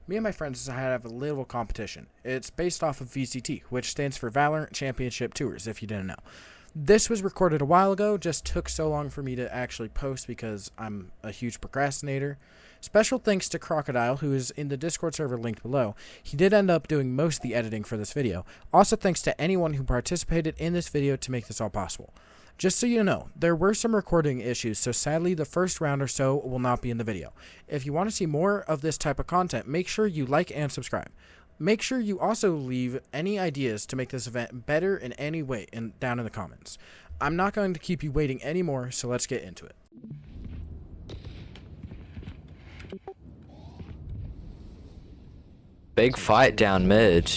me and my friends have a little competition. It's based off of VCT, which stands for Valorant Championship Tours, if you didn't know. This was recorded a while ago, just took so long for me to actually post because I'm a huge procrastinator. Special thanks to Crocodile, who is in the Discord server linked below. He did end up doing most of the editing for this video. Also thanks to anyone who participated in this video to make this all possible. Just so you know, there were some recording issues, so sadly the first round or so will not be in the video. If you want to see more of this type of content, make sure you like and subscribe. Make sure you also leave any ideas to make this event better in any way down in the comments. I'm not going to keep you waiting anymore, so let's get into it. Big fight down mid.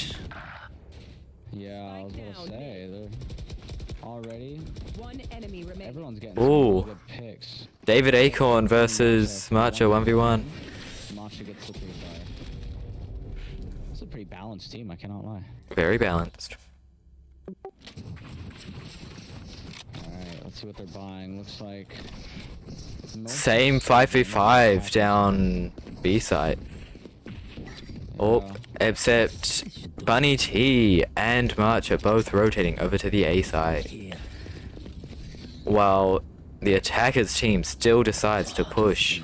Yeah, I was gonna say, they're already. One enemy remaining. Everyone's getting Ooh. some good picks. David Acorn versus Macho 1v1. Macho gets the free fire. It's a pretty balanced team, I cannot lie. Very balanced. Alright, let's see what they're buying. Looks like Same 5v5 down B side. Oh, except Bunny T and March are both rotating over to the A side. While the attackers team still decides to push.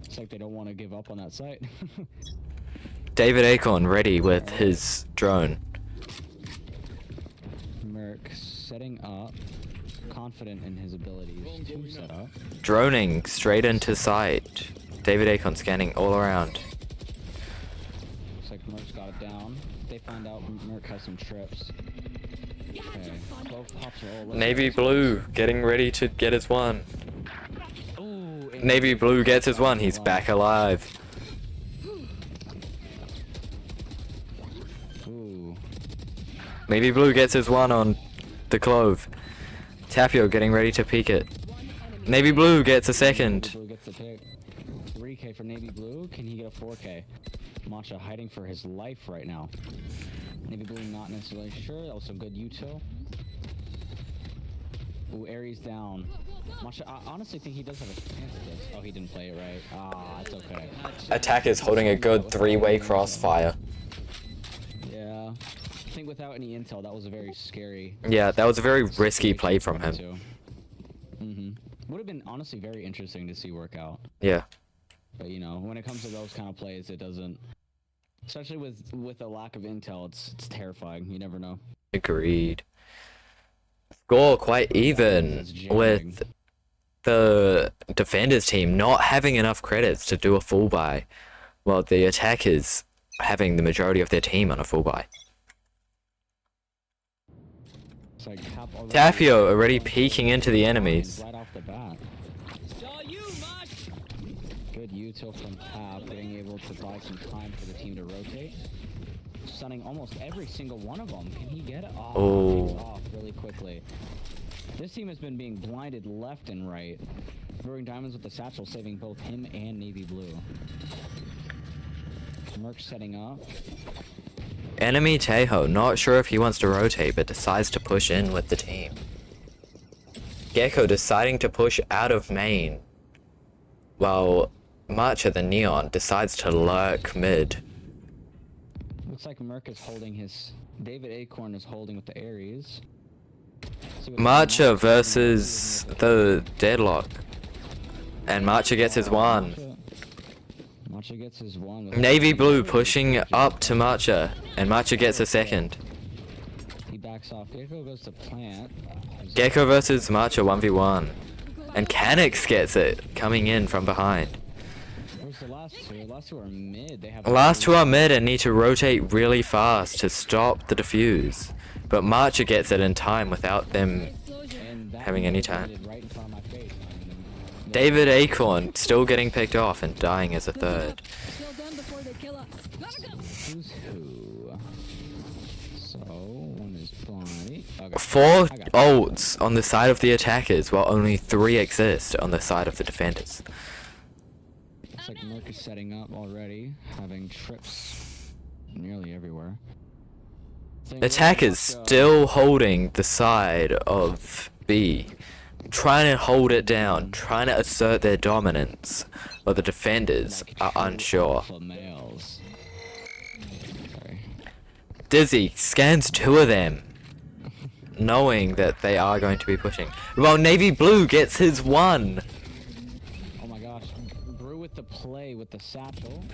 It's like they don't want to give up on that site. David Acorn ready with his drone. Merc setting up, confident in his abilities to set up. Droning straight into sight. David Acorn scanning all around. Looks like Merc's got it down. They find out Merc has some trips. Okay, both pops are all Navy Blue getting ready to get his one. Ooh, Navy Blue gets his one. He's back alive. Ooh. Navy Blue gets his one on the Clove. Tapio getting ready to peek it. Navy Blue gets a second. Blue gets the pick. 3K for Navy Blue. Can he get a 4K? Matcha hiding for his life right now. Navy Blue not necessarily sure. That was some good util. Ooh, Aries down. Matcha, I honestly think he does have a chance at this. Oh, he didn't play it right. Ah, it's okay. Attackers holding a good three-way crossfire. Yeah. I think without any intel, that was a very scary. Yeah, that was a very risky play from him. Would have been honestly very interesting to see work out. Yeah. But you know, when it comes to those kind of plays, it doesn't. Especially with a lack of intel, it's terrifying. You never know. Agreed. Score quite even with the defenders team not having enough credits to do a full buy, while the attackers having the majority of their team on a full buy. It's like Tapio already peeking into the enemies. right off the bat. Good util from Cap, being able to buy some time for the team to rotate. Stunning almost every single one of them. Can he get it? Oh, takes off really quickly. This team has been being blinded left and right. Brewing Diamonds with the satchel, saving both him and Navy Blue. Merc setting up. Enemy Tejo, not sure if he wants to rotate, but decides to push in with the team. Gecko deciding to push out of main, while Marcha the Neon decides to lurk mid. Looks like Merc is holding his... David Acorn is holding with the Aries. Marcha versus the Deadlock. And Marcha gets his one. Matcha gets his one. Navy Blue pushing up to Marcha, and Marcha gets a second. He backs off. Gecko goes to plant. Gecko versus Marcha 1v1. And Canix gets it, coming in from behind. Where's the last two? The last two are mid. They have Last two are mid and need to rotate really fast to stop the defuse. But Marcha gets it in time without them having any time. right in front of my face. David Acorn still getting picked off and dying as a third. Who's who? So, one is blind. Okay. 4 ults on the side of the attackers, while only 3 exist on the side of the defenders. Looks like Merc is setting up already, having trips nearly everywhere. Attackers still holding the side of B, trying to hold it down, trying to assert their dominance, but the defenders are unsure. Alpha males. Sorry. Dizzy scans 2 of them, knowing that they are going to be pushing. Well, Navy Blue gets his 1. Oh my gosh. Brew with the play with the satchel.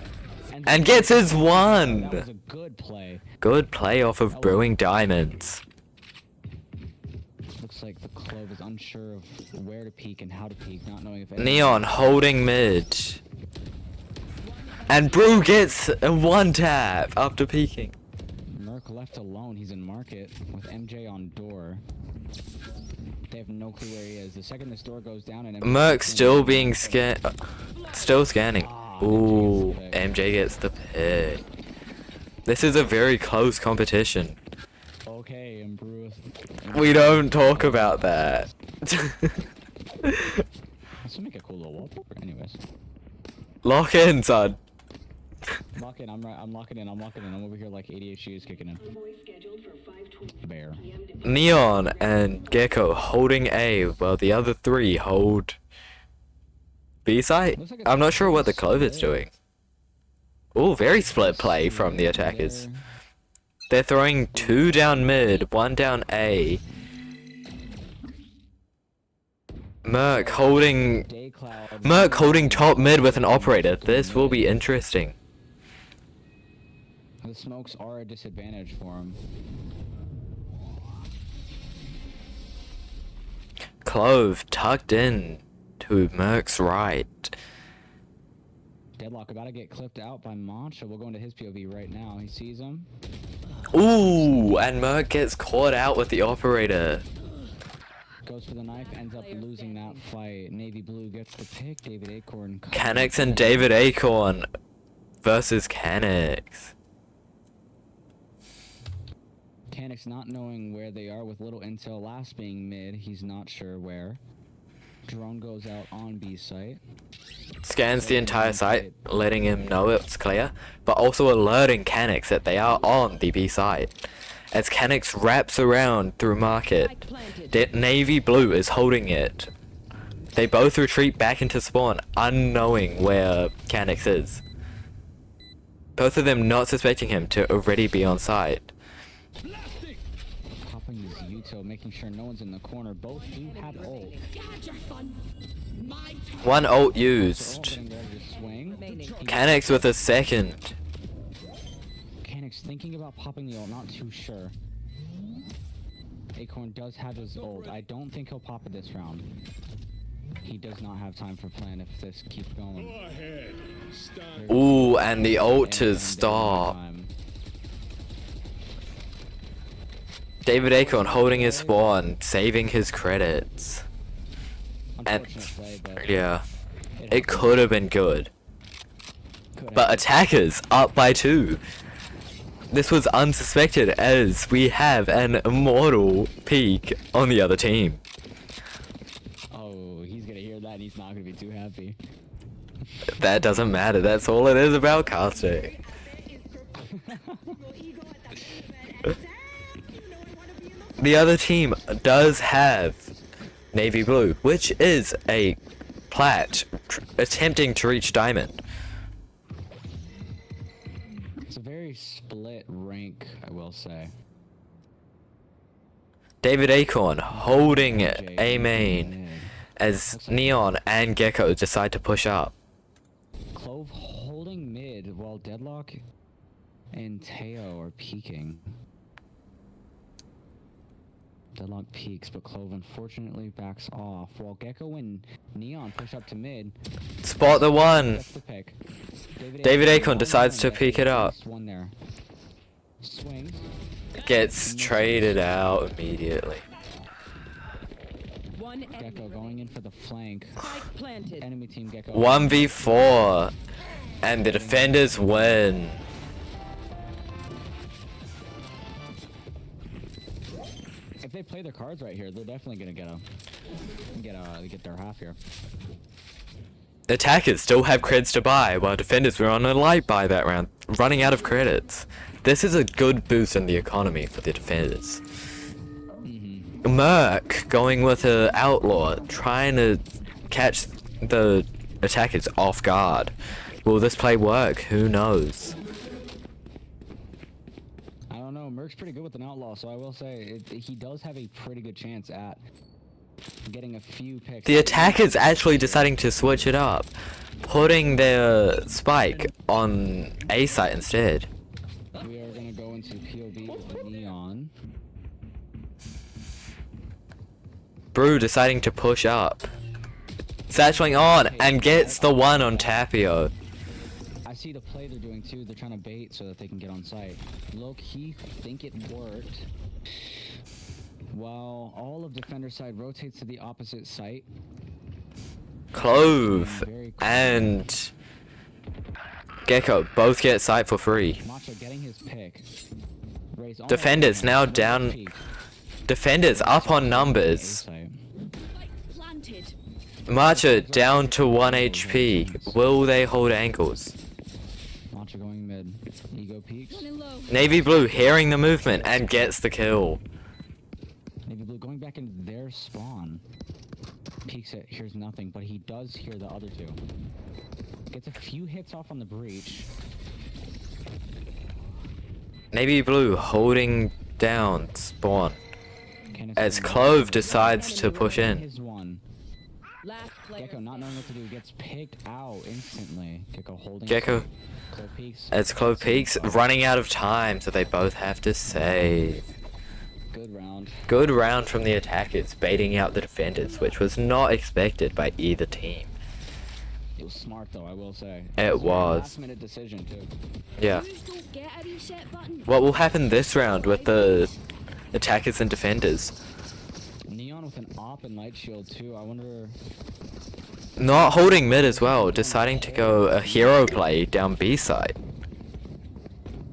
And gets his 1. That was a good play. Good play off of Brewing Diamonds. Looks like the Clove is unsure of where to peek and how to peek, not knowing if Neon holding mid. And Brew gets a 1 tap after peeking. Merc left alone. He's in market with MJ on door. They have no clue where he is. The second this door goes down and Merc still being still scanning. Ooh, MJ gets the pick. This is a very close competition. Okay, and Brew. We don't talk about that. This would make a cool little wallpaper. Anyways, Lock in, son. lock in. I'm locking in. I'm over here like ADHD is kicking in. Bear. Neon and Gecko holding A, while the other 3 hold B site. I'm not sure what the Clove is doing. Ooh, very split play from the attackers. They're throwing 2 down mid, 1 down A. Merc holding top mid with an operator. This will be interesting. The smokes are a disadvantage for him. Clove tucked in to Merc's right. Deadlock about to get clipped out by Mancha. We'll go into his POV right now. He sees him. Ooh, and Merc gets caught out with the operator. Goes for the knife, ends up losing that fight. Navy Blue gets the pick. David Acorn. Canix and David Acorn versus Canix. Canix not knowing where they are with little intel. Last being mid. He's not sure where. Drone goes out on B site. Scans the entire site, letting him know it's clear, but also alerting Canix that they are on the B site. As Canix wraps around through market, Navy Blue is holding it. They both retreat back into spawn, unknowing where Canix is. Both of them not suspecting him to already be on site. Popping his Yuto, making sure no one's in the corner. Both do have ult. 1 ult used. Canix with a second. Canix thinking about popping the ult, not too sure. Acorn does have his ult. I don't think he'll pop it this round. He does not have time for plan if this keeps going. Ooh, and the ult to stop. David Acorn holding his spawn, saving his credits. And yeah, it could have been good. But attackers up by 2. This was unsuspected as we have an immortal peak on the other team. Oh, he's gonna hear that and he's not gonna be too happy. That doesn't matter, that's all it is about casting. The other team does have Navy Blue, which is a plat attempting to reach Diamond. It's a very split rank, I will say. David Acorn holding A main as Neon and Gecko decide to push up. Clove holding mid while Deadlock and Teo are peeking. Deadlock peaks, but Clove unfortunately backs off while Gecko and Neon push up to mid. Spot the 1. That's the pick. David Acorn decides to pick it up. One there. Swings. Gets traded out immediately. Gecko going in for the flank. Enemy team Gecko. 1v4, and the defenders win. If they play their cards right here, they're definitely gonna get their half here. Attackers still have creds to buy, while defenders were on a light buy that round, running out of credits. This is a good boost in the economy for the defenders. Merc going with a outlaw, trying to catch the attackers off guard. Will this play work? Who knows? I don't know. Merc's pretty good with an outlaw, so I will say he does have a pretty good chance at getting a few picks. The attackers actually deciding to switch it up, putting their spike on A site instead. We are gonna go into POV with Neon. Brew deciding to push up. Satcheling on and gets the one on Tapio. I see the play they're doing too. They're trying to bait so that they can get on site. Low-key think it worked. While all of defender side rotates to the opposite site. Clove and Gecko both get site for free. Macho getting his pick. Defenders now down. Defenders up on numbers. Matcha down to 1 HP. Will they hold ankles? Macho going mid. Ego peeks. Navy Blue hearing the movement and gets the kill. Navy Blue going back into their spawn. Peeks it, hears nothing, but he does hear the other two. Gets a few hits off on the breach. Navy Blue holding down spawn as Clove decides to push in. His one. Gecko not knowing what to do gets picked out instantly. Gecko holding. Gecko Clove peeks. as Clove peaks, running out of time, so they both have to save. Good round. Good round from the attackers, baiting out the defenders, which was not expected by either team. It was smart though, I will say. It was. Last minute decision too. Yeah. What will happen this round with the attackers and defenders? Neon with an op and light shield too. I wonder. Not holding mid as well, deciding to go a hero play down B side.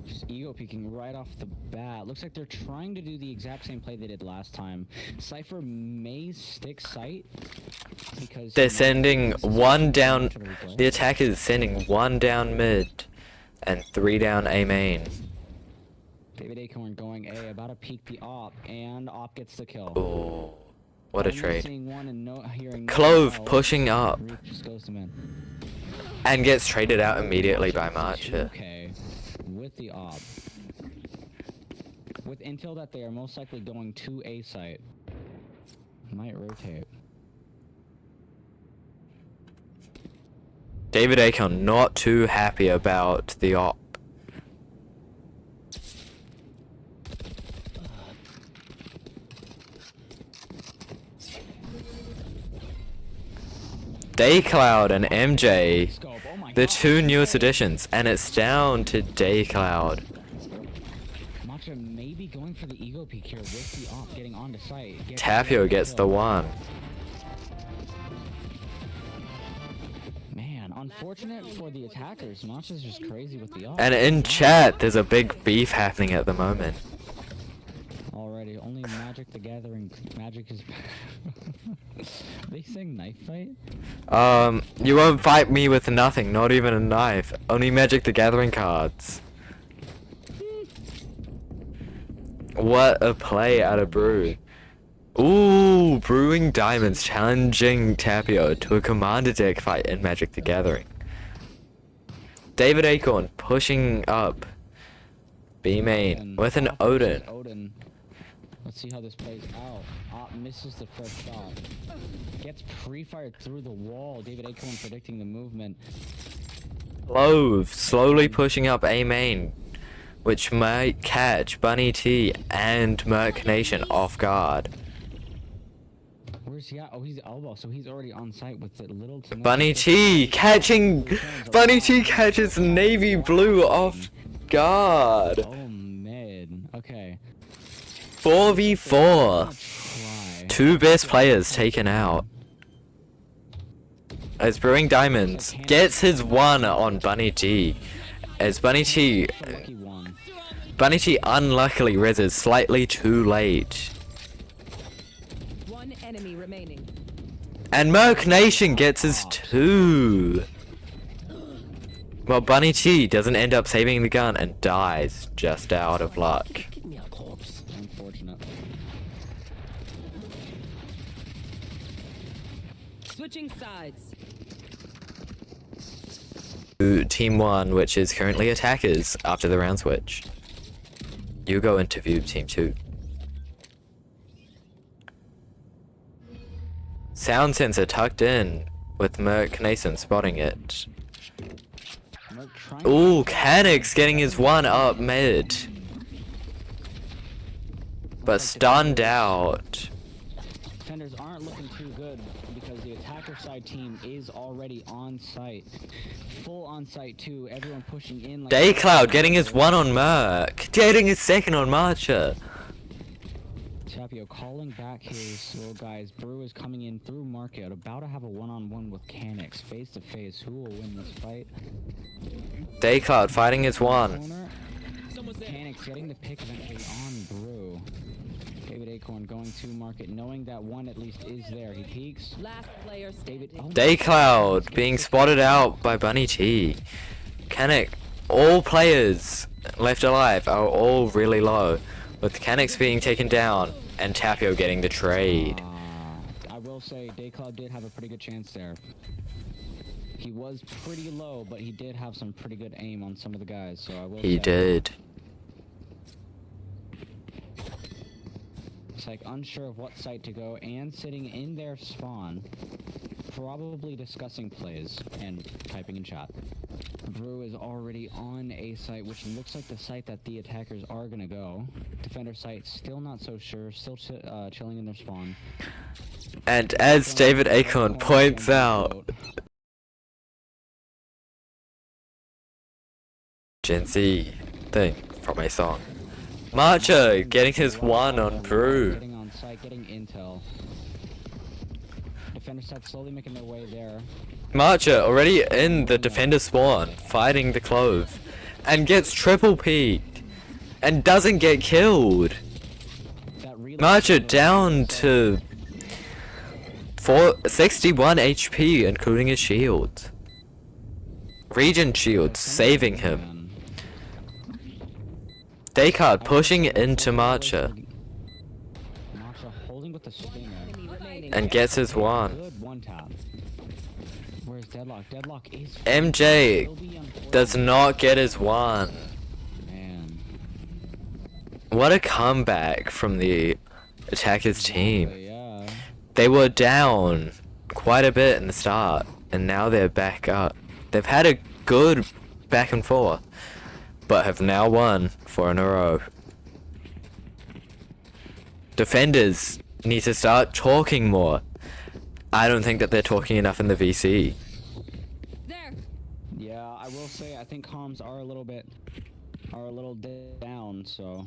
Just ego peeking right off the bat. Looks like they're trying to do the exact same play they did last time. Cypher may stick sight because They're sending one down. The attackers is sending one down mid and 3 down A main. David Acorn going A, about to peek the op, and op gets the kill. Oh, what a Only trade. seeing one and hearing no Clove else. pushing up Reap just goes to mid. and gets traded out immediately by Marcher. Okay, with the op. With intel that they are most likely going to A site. Might rotate. David Acorn not too happy about the op. Daycloud and MJ, Scope, oh my the God. two newest additions, and it's down to Daycloud. Matcha may be going for the ego peek here with the op getting onto site. Tapio gets the one. Man, unfortunate for the attackers. Matcha's just crazy with the op. And in chat, there's a big beef happening at the moment. Already, only Magic the Gathering. Magic is. They saying knife fight? You won't fight me with nothing, not even a knife. Only Magic the Gathering cards. What a play out of Brew. Ooh, Brewing Diamonds challenging Tapio to a commander deck fight in Magic the Gathering. David Acorn pushing up B main with an Odin. Odin. Let's see how this plays out. Op misses the first shot. Gets pre-fired through the wall. David Acorn predicting the movement. Clove slowly pushing up A main, which might catch Bunny T and Merc Nation off guard. Where's he at? Oh, he's elbow, so he's already on site with it. Little to no Bunny T catches Navy Blue off guard. Oh, mid. Okay. 4v4. Try. Two best players taken out. As Brewing Diamonds gets his one on Bunny T. As Bunny T Lucky one. unluckily reses slightly too late. One enemy remaining. And Merc Nation gets his two. Well, Bunny T doesn't end up saving the gun and dies just out of luck. Unfortunate. Switching sides. Team 1, which is currently attackers after the round switch. You go interview Team 2. Sound sensor tucked in, with Merc Nason spotting it. Ooh, Canix getting his one up mid. But stunned out. Defenders aren't looking too good because the attacker side team is already on site. Full on site too, everyone pushing in like Daycloud getting his one on Merc. Getting his second on Marcher. Tapio calling back his little guys. Brew is coming in through Market, about to have a one-on-one with Canix, face to face. Who will win this fight? Daycloud fighting his one. Corner. Canix getting the pick eventually on Brew. David Acorn going to Market, knowing that one at least is there. He peeks. Last player David. standing. Daycloud being spotted out by Bunny T. Canix, all players left alive are all really low, with Canix being taken down and Tapio getting the trade. I will say Daycloud did have a pretty good chance there. He was pretty low, but he did have some pretty good aim on some of the guys, so I will say. He did. It's like unsure of what site to go and sitting in their spawn, probably discussing plays and typing in chat. Brew is already on a site, which looks like the site that the attackers are gonna go. Defender site still not so sure, still chilling in their spawn. And as David Acorn points out, Gen Z thing from a song. Marcher getting his one on Brew. Getting on site, getting intel. Defender side slowly making their way there. Marcher already in the defender spawn, fighting the Clove, and gets triple peeked, and doesn't get killed. Marcher down to 61 HP, including his shield. Regent shield saving him. Descartes pushing into Marcher, Marcher holding with the stinger. Enemy remaining. and gets his one. Good one tap. Where's Deadlock? Deadlock is MJ will be unfortunate. does not get his one. Man. What a comeback from the attackers team. Yeah. They were down quite a bit in the start, and now they're back up. They've had a good back and forth, but have now won 4 in a row. Defenders need to start talking more. I don't think that they're talking enough in the VC. There. Yeah, I will say I think comms are a little down, so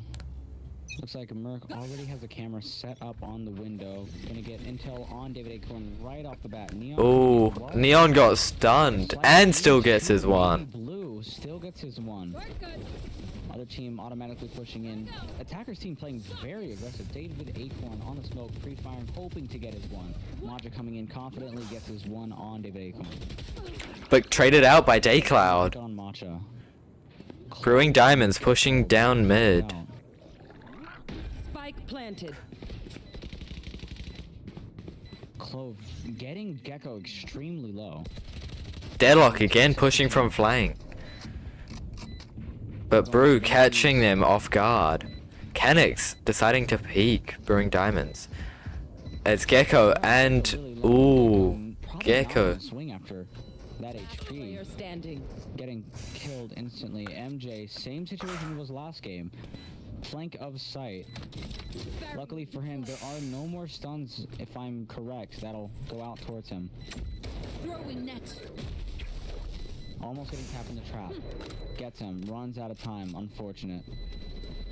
looks like Merc already has a camera set up on the window. Gonna get intel on David Acorn right off the bat. Neon. Ooh, Neon got stunned and still gets his one. Blue still gets his one. Work good. Other team automatically pushing in. Attackers team playing very aggressive. David Acorn on the smoke, pre-firing, hoping to get his one. Maja coming in confidently gets his one on David Acorn. But traded out by Daycloud. On Macha. Brewing Diamonds pushing down mid. Spike planted. Clove getting Gecko extremely low. Deadlock again pushing from flank. But Brew catching them off guard. Canix deciding to peek Brewing Diamonds. It's Gecko and... Ooh, Gecko. Swing after that HP. Player standing. Getting killed instantly. MJ, same situation was last game. Flank of sight. Luckily for him, there are no more stuns, if I'm correct, that'll go out towards him. Throwing net. Almost getting tapped in the trap. Gets him, runs out of time, unfortunate.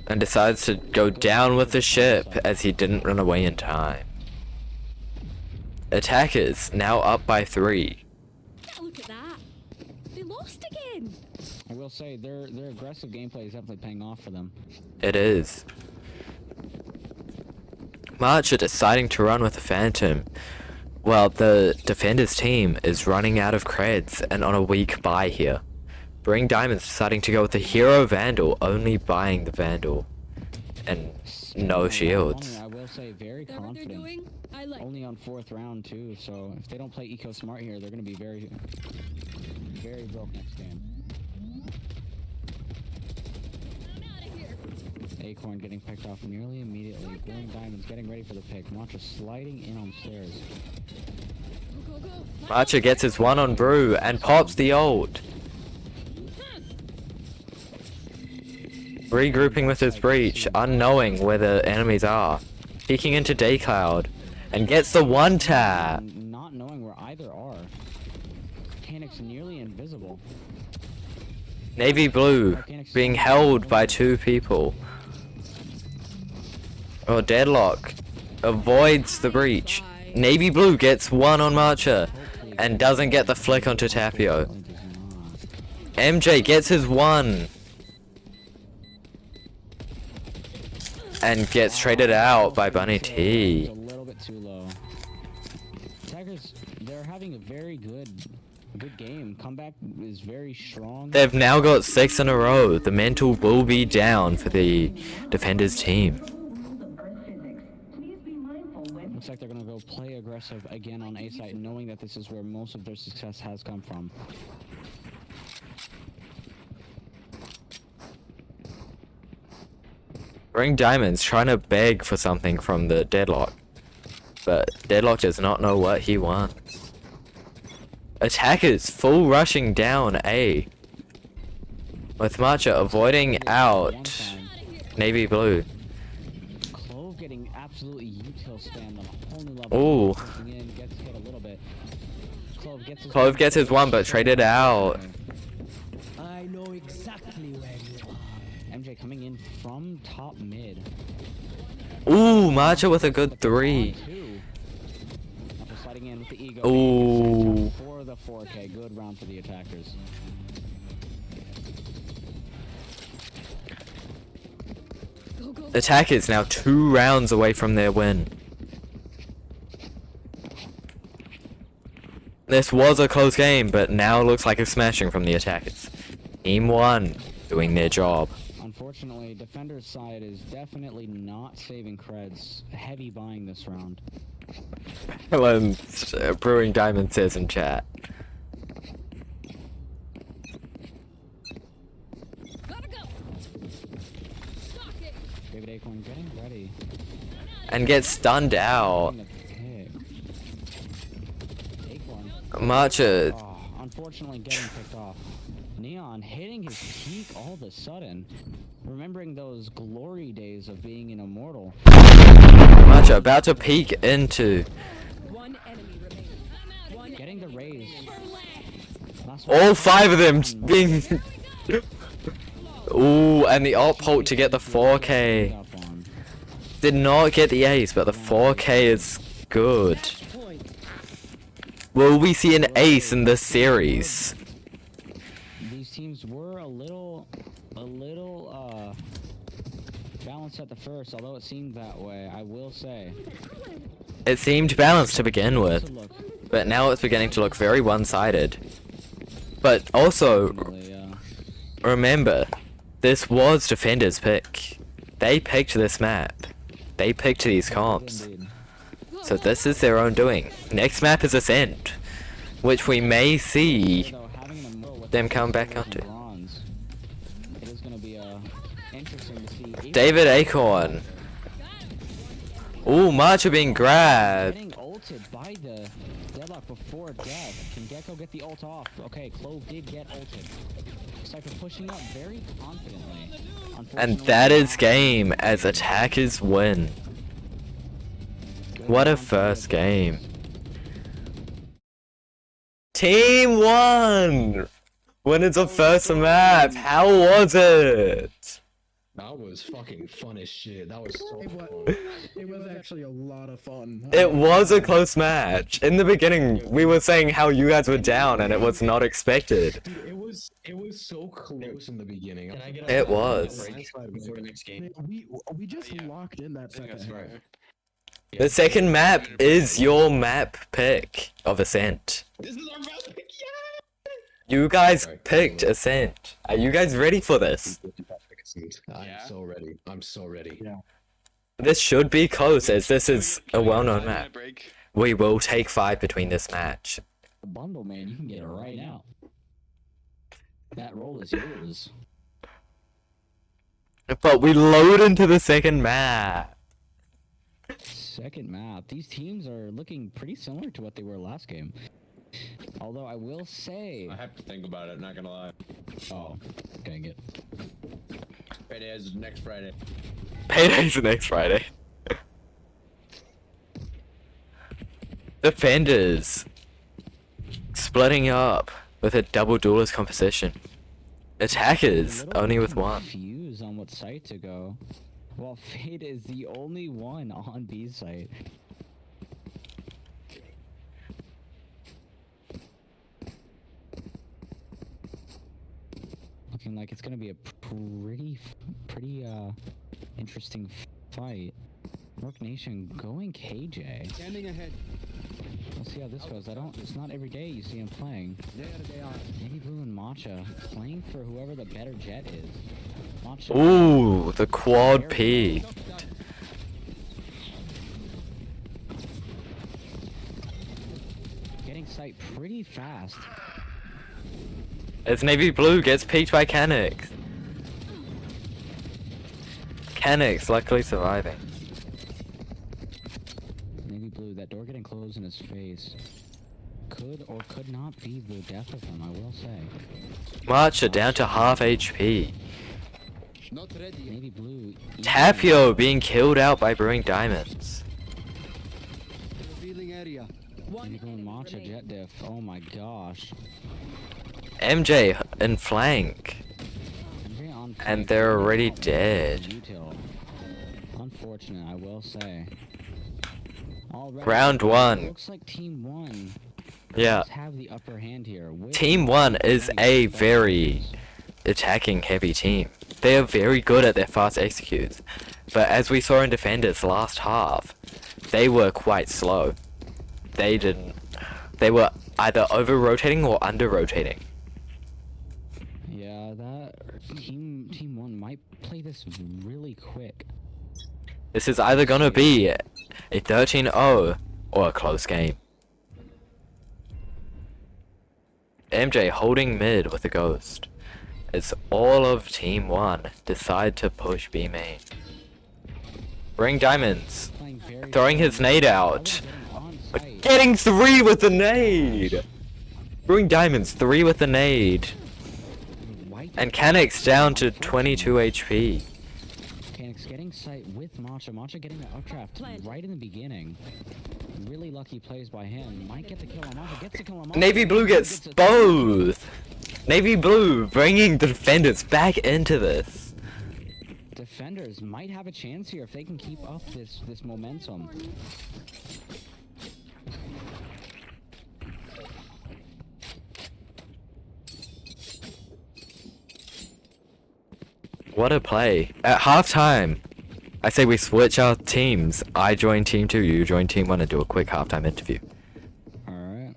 And decides to go down with the ship as he didn't run away in time. Attackers now up by 3. Look at that. They lost again. I will say, their aggressive gameplay is definitely paying off for them. It is. Marcher deciding to run with the Phantom. Well, the Defenders team is running out of creds and on a weak buy here. Bring Diamonds deciding to go with the Hero Vandal, only buying the Vandal. and no shields. I will say very They're what they're confident. doing. I like. Only on 4th round too, so if they don't play eco smart here, they're gonna be very broke next game. I'm out of here. Acorn getting picked off nearly immediately. Boom Diamonds getting ready for the pick. Matcha sliding in on stairs. Go, go, go. Matcha gets his one on Brew and pops the ult. Regrouping with his breach, unknowing where the enemies are. Peeking into Daycloud and gets the one tap. Not knowing where either are. Mechanic's nearly invisible. Navy Blue being held by 2 people. Oh, Deadlock avoids the breach. Navy Blue gets one on Matcha and doesn't get the flick onto Tapio. MJ gets his one and gets traded out by Bunny T. A little bit too low. Attackers, they're having a very good game. Comeback is very strong. They've now got 6 in a row. The mental will be down for the defenders team. Looks like they're gonna go play aggressive again on A site, knowing that this is where most of their success has come from. Ring Diamonds trying to beg for something from the Deadlock, but Deadlock does not know what he wants. Attackers full rushing down A, with Matcha avoiding out Navy Blue. Clove getting absolutely util spammed on a whole new level. Ooh. Pushing in, gets hit a little bit. Clove gets his one, but traded out. I know exactly where you are. MJ coming in from top mid. Ooh, Matcha with a good 3. After sliding in with the ego. Ooh. For the 4K, good round for the attackers. Go, go, go. Attackers now 2 rounds away from their win. This was a close game, but now looks like a smashing from the attackers. Team 1 doing their job. Unfortunately, defender's side is definitely not saving creds. Heavy buying this round. When Brewing Diamond says in chat. Gotta go. Stock it. David Acorn getting ready. And gets stunned out. Getting the pick. Acorn. Matcha. Oh, unfortunately getting picked off. Neon hitting his peak all of a sudden. Remembering those glory days of being an immortal. Matcha about to peek into. One enemy remaining. I'm out of Getting the raise. Last All one. 5 of them being. Ooh, and the ult pult to get the 4K. Up on. Did not get the ace, but the 4K is good. Will we see an ace in this series? These teams were a little balanced at the first, although it seemed that way, I will say. It seemed balanced to begin To with, look, but now it's beginning to look very one-sided. But also, really, remember, this was Defender's pick. They picked this map. They picked these comps. indeed. So this is their own doing. Next map is Ascent, which we may see Though, having an immortal with them come silver back and onto. bronze, it is going to be interesting to see. David Acorn. Ooh, Matcha being grabbed. Getting ulted by the Deadlock before death. Can Gecko get the ult off? Okay, Clove did get ulted. Cypher pushing up very confidently. And that is game as attackers win. What a first game. Team 1! Winners of first map, how was it? That was fucking fun as shit. That was so It fun. was, it was actually a lot of fun. It was a close match. In the beginning, we were saying how you guys were down and it was not expected. Dude, it was so close in the beginning. Can I get It was. before the next game? We just locked in that I think that's second. right. The second map is your map pick of Ascent. This is our best pick. Yeah! You guys picked Ascent. Are you guys ready for this? I'm Yeah. so ready. I'm so ready. Yeah. This should be close, as this is Can a we get well-known 5 minute map. break? We will take 5 between this match. A bundle, man, you can get it right now. That roll is yours. But we load into the second map. Second map. These teams are looking pretty similar to what they were last game. Although I will say, I have to think about it. Not gonna lie. oh, dang it. Payday is next Friday. Payday's next Friday. Defenders splitting up with a double duelist composition. Attackers A little only with one. Confused on what site to go. Well, Fade is the only one on B site. Looking like it's gonna be a pretty interesting fight. Rook Nation going KJ. Standing ahead. Let's see how this goes. It's not every day you see him playing. There they are. Navy Blue and Matcha playing for whoever the better jet is. Matcha. Ooh, the quad P. Getting sight pretty fast. As Navy Blue gets peeked by Canix. Canix luckily surviving. Navy Blue, that door getting closed in his face. Could or could not be the death of him, I will say. Marcher down to half HP. Not ready. Navy Blue. Tapio being killed out by Brewing Diamonds. Revealing area. Navy Blue and Matcha jet diff. Oh my gosh. MJ in flank. MJ on And flank, they're MJ already out with dead. util. Unfortunate, I will say. Already, Round one. Looks like Team 1 Yeah. does have the upper hand here. with Team 1 is a special very players. attacking heavy team. They are very good at their fast executes. But as we saw in Defenders last half, they were quite slow. They were either over-rotating or under-rotating. Yeah, that team 1 might play this really quick. This is either gonna be a 13-0 or a close game. MJ holding mid with a ghost. As all of Team 1 decide to push B main. Bring Diamonds. Playing very Throwing his slow. nade Already out. getting on site. Getting 3 with the nade! Bring Diamonds 3 with the nade. White And Canix down to 22 HP. Mechanics getting sight with Matcha. Matcha getting the updraft right in the beginning. Really lucky plays by him. Might get the kill on Matcha. Gets the kill on Matcha. Navy Blue gets a- both! Navy Blue bringing the Defenders back into this. Defenders might have a chance here if they can keep up this momentum. What a play. At halftime, I say we switch our teams. I join Team 2, you join Team 1 and do a quick halftime interview. Alright.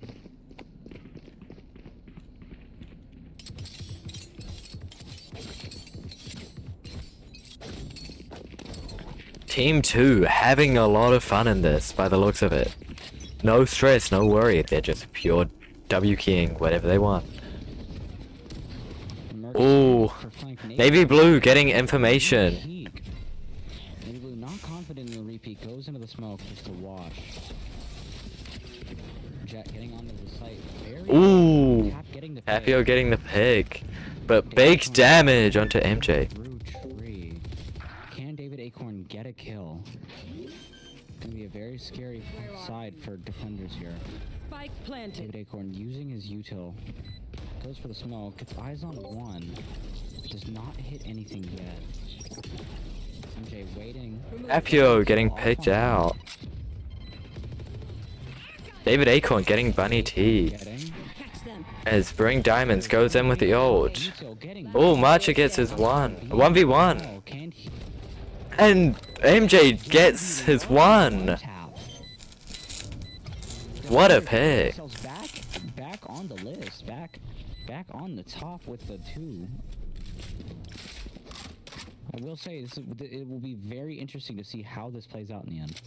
Team 2 having a lot of fun in this by the looks of it. No stress, no worry, they're just pure W keying whatever they want. Merc Ooh, for flank. Navy Blue getting information. Peek. Navy Blue not confident in the repeat, goes into the smoke just to watch. Jet getting onto the site. Very Ooh, Tap getting the Tapio pick. getting the pick, but big damage onto MJ. Through tree. Can David Acorn get a kill? Gonna be a very scary side for defenders here. Spike planted. David Acorn using his util. Goes for the smoke. Gets eyes on one. Does not hit anything yet. MJ waiting. Tapio getting picked out. David Acorn getting Bunny T. Getting. Catch them. As Bring Diamonds goes in with the ult. Util getting- Oh, Matcha gets his 1v1. Oh, can he- And MJ gets his 1. Tap. What a pick. Themselves back on the list, back on the top with the 2. will say it will be very interesting to see how this plays out in the end.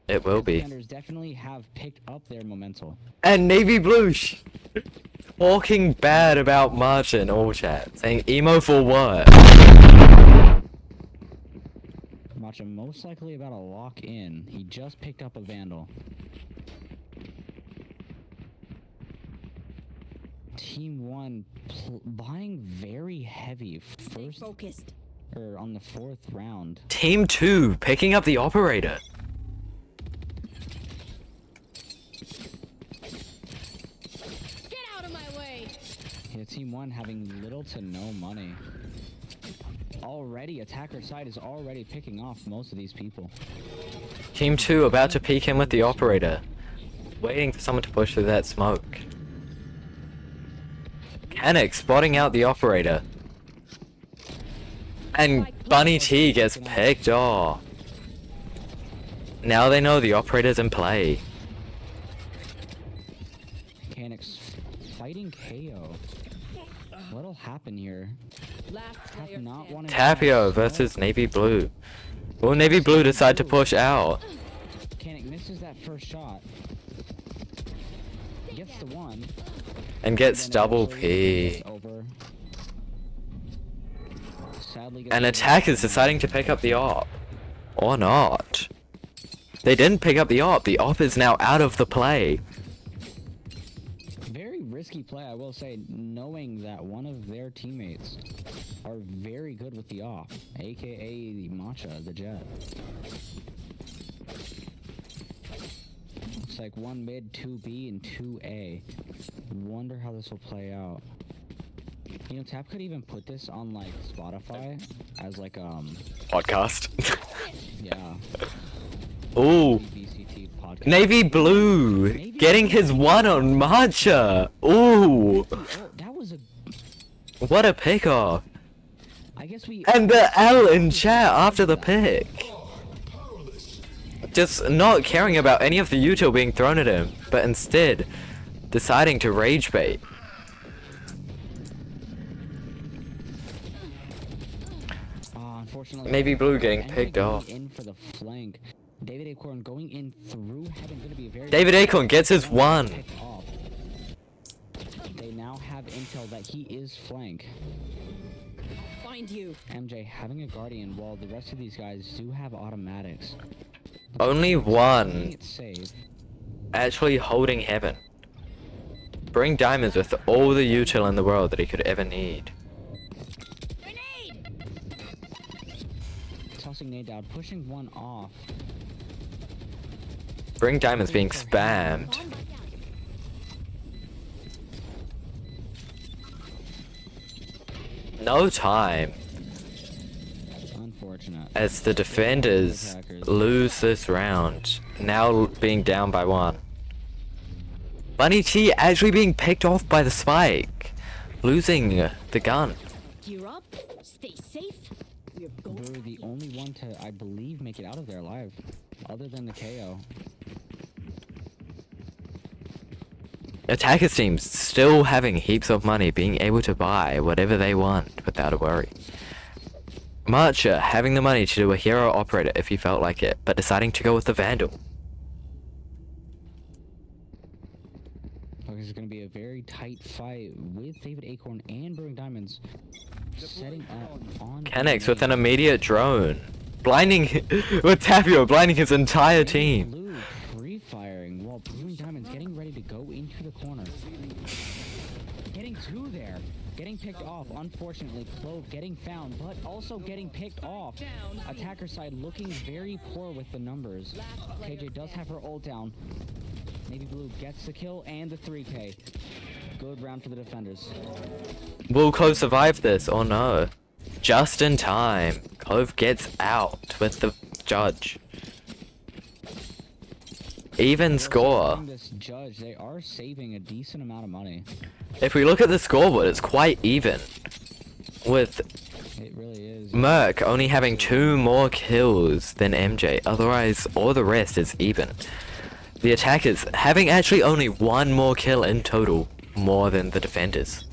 It will be. Defenders definitely have picked up their momentum. And Navy Blue talking bad about Marcha in all chat, saying emo for what? Matcha most likely about to lock in. He just picked up a Vandal. Team 1 buying very heavy first Focused. or on the 4th round. Team 2 picking up the operator. Get out of my way. Yeah, Team 1 having little to no money. Already, attacker side is already picking off most of these people. Team 2 about to peek in with the operator. Waiting for someone to push through that smoke. Canik spotting out the operator. And Bunny T gets picked off. Now they know the operator's in play. Mechanics fighting KO. What'll happen here? Last player Have not standing. wanted Tapio to- versus Navy Blue. Will Navy Blue decide to push out? Mechanic misses that first shot. Gets the one. And gets then double eventually P. gets over. Sadly gets And over. attackers deciding to pick up the op. Or not. They didn't pick up the op. The op is now out of the play. Very risky play, I will say, knowing that one of their teammates are very good with the off, aka the Matcha, the Jet. It's like 1 mid, 2 B, and 2 A. Wonder how this will play out. You know, Tap could even put this on like Spotify as like Podcast. yeah. Ooh. VCT podcast. Navy Blue getting his one on Matcha. Ooh. Oh, that was a. What a pick off. I guess we. And the L in chat after the pick. Just not caring about any of the util being thrown at him, but instead deciding to rage bait. Unfortunately, Navy Blue getting Envy picked going off. In for the flank. David Acorn going in through heaven, going to be a very. David Acorn gets his one. Picked off. They now have intel that he is flank. Find you. MJ having a guardian, while the rest of these guys do have automatics. Only Playing one it safe. actually holding heaven. Bring diamonds with all the util in the world that he could ever need. Grenade. Tossing nade down, pushing one off. Bring diamonds being spammed. Bomb down. No time Unfortunate. as the defenders lose this round. Now being down by 1. Bunny T actually being picked off by the spike. Losing the gun. Gear up. Stay safe. We're going. We're the only one to, I believe, make it out of there alive, other than the KO. Attackers teams still having heaps of money, being able to buy whatever they want without a worry. Marcher having the money to do a hero operator if he felt like it, but deciding to go with the Vandal. This is going to be a very tight fight with David Acorn and Brewing Diamonds setting up on. Canex with an immediate drone. Blinding with Tapio blinding his entire team. Blue pre-firing while Brewing Diamonds getting ready to go into the corner. Getting two there. Getting picked off. Unfortunately, Clove getting found, but also getting picked off. Attacker side looking very poor with the numbers. KJ does have her ult down. Navy Blue gets the kill and the 3K. Good round for the defenders. Will Clove survive this or no? Just in time. Clove gets out with the judge. Even score. This judge, they are saving a decent amount of money. If we look at the scoreboard, it's quite even. With It really is. Merc only having 2 more kills than MJ. Otherwise, all the rest is even. The attackers having actually only 1 more kill in total, more than the defenders.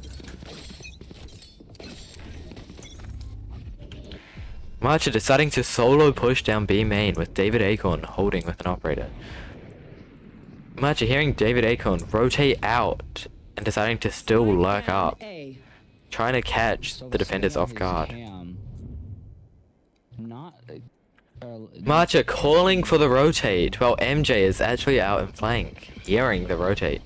Matcha deciding to solo push down B main with David Acorn holding with an operator. Matcha hearing David Acorn rotate out and deciding to still lurk up, trying to catch So the defenders off guard. Not. Matcha calling for the rotate while MJ is actually out in flank, hearing the rotate.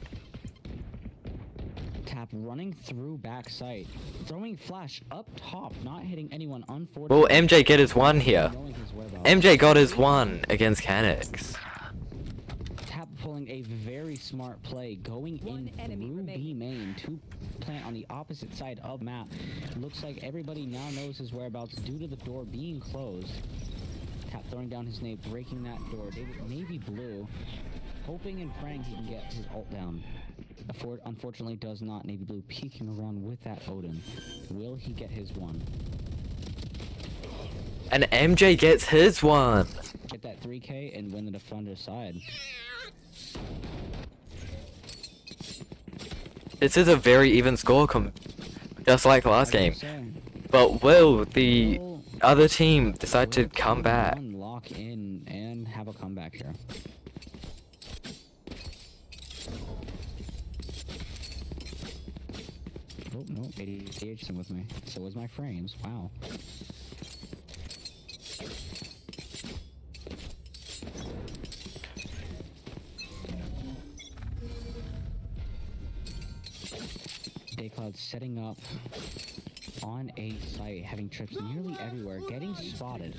Tap running through backside, throwing flash up top, not hitting anyone. Will Unfortunately, MJ get his one here? knowing his whereabouts. MJ got his one against Canix. Tap pulling a very smart play, going in through B main to plant on the opposite side of map. Looks like everybody now knows his whereabouts due to the door being closed. Tap throwing down his nade, breaking that door. Navy blue, hoping and praying he can get his ult down. Unfortunately does not. Navy blue peeking around with that Odin. Will he get his one? And MJ gets his one. Get that 3K and win the defender side. This is a very even score, just like last game. But will the other team decide to come back? Lock in and have a comeback here. Oh no, ADHD with me. So was my frames. Wow. Daycloud setting up on a site, having trips nearly everywhere, getting spotted.